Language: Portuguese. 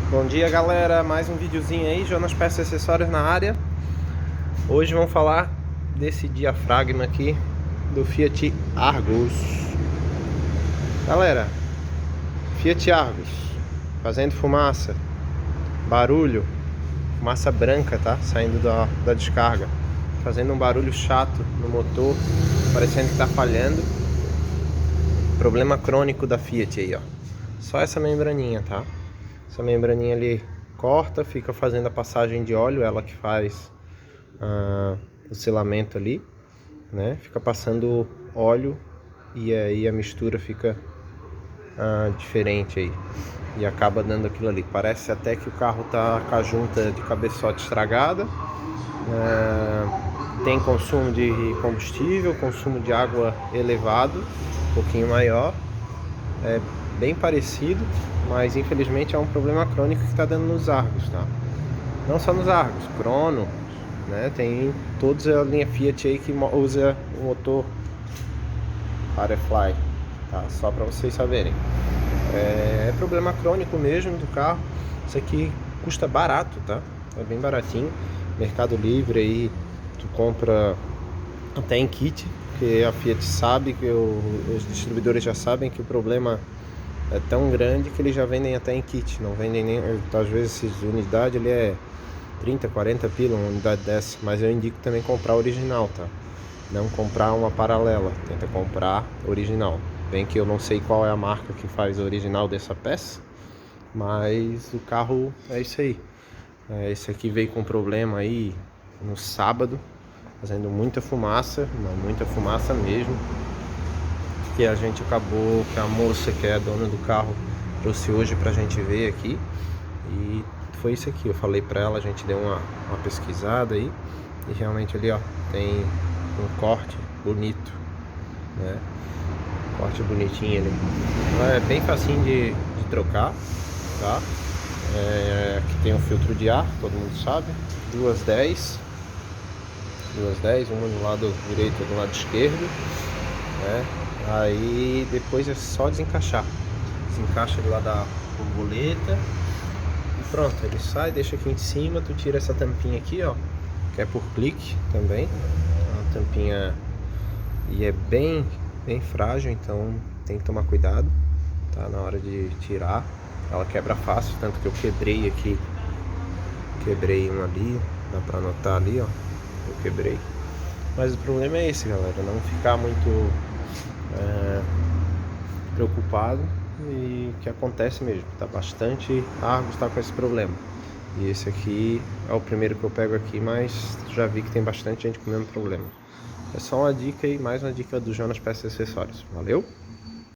Bom dia, galera, mais um videozinho aí, Jonas Peças e Acessórios na área. Hoje vamos falar desse diafragma aqui do Fiat Argus. Galera, Fiat Argus fazendo fumaça, barulho, fumaça branca, tá? Saindo da descarga, fazendo um barulho chato no motor, parecendo que tá falhando. Problema crônico da Fiat aí, ó. Só essa membraninha, tá? Essa membraninha ali corta, fica fazendo a passagem de óleo, ela que faz o selamento ali, né? Fica passando óleo e aí a mistura fica diferente aí e acaba dando aquilo ali. Parece até que o carro tá com a junta de cabeçote estragada. Tem consumo de combustível, consumo de água elevado, um pouquinho maior. É bem parecido, mas infelizmente é um problema crônico que está dando nos Argus, tá? Não só nos Argus, Crono, né? Tem toda a linha Fiat aí que usa o motor Firefly, tá? Só para vocês saberem. É problema crônico mesmo do carro. Isso aqui custa barato, tá? É bem baratinho. Mercado Livre aí, tu compra até em kit, porque a Fiat sabe que os distribuidores já sabem que o problema é tão grande que eles já vendem até em kit, não vendem nem, às vezes essa unidade ele é 30, 40 pila uma unidade dessa, mas eu indico também comprar original, tá? Não comprar uma paralela, tenta comprar original. Bem que eu não sei qual é a marca que faz o original dessa peça, mas o carro é isso aí. Esse aqui veio com problema aí no sábado, fazendo muita fumaça mesmo. Que a gente acabou, que a moça que é a dona do carro trouxe hoje pra gente ver aqui. E foi isso aqui, eu falei pra ela, a gente deu uma pesquisada aí. E realmente ali, ó, tem um corte bonito, né? Corte bonitinho ali. É bem facinho de trocar, tá? Aqui tem um filtro de ar, todo mundo sabe. Duas 10, uma do lado direito e do lado esquerdo, né? Aí depois é só desencaixar. Desencaixa ele lá da borboleta e pronto, ele sai, deixa aqui em cima. Tu tira essa tampinha aqui, ó, que é por clique também. A tampinha e é bem frágil, então tem que tomar cuidado, tá? Na hora de tirar, ela quebra fácil, tanto que eu quebrei aqui. Quebrei uma ali, dá pra notar ali, ó. Eu quebrei. Mas o problema é esse, galera, não ficar muito preocupado, e que acontece mesmo, tá? Bastante Argus tá com esse problema. E esse aqui é o primeiro que eu pego aqui, mas já vi que tem bastante gente com o mesmo problema. É só uma dica aí, mais uma dica do Jonas Peças e Acessórios. Valeu?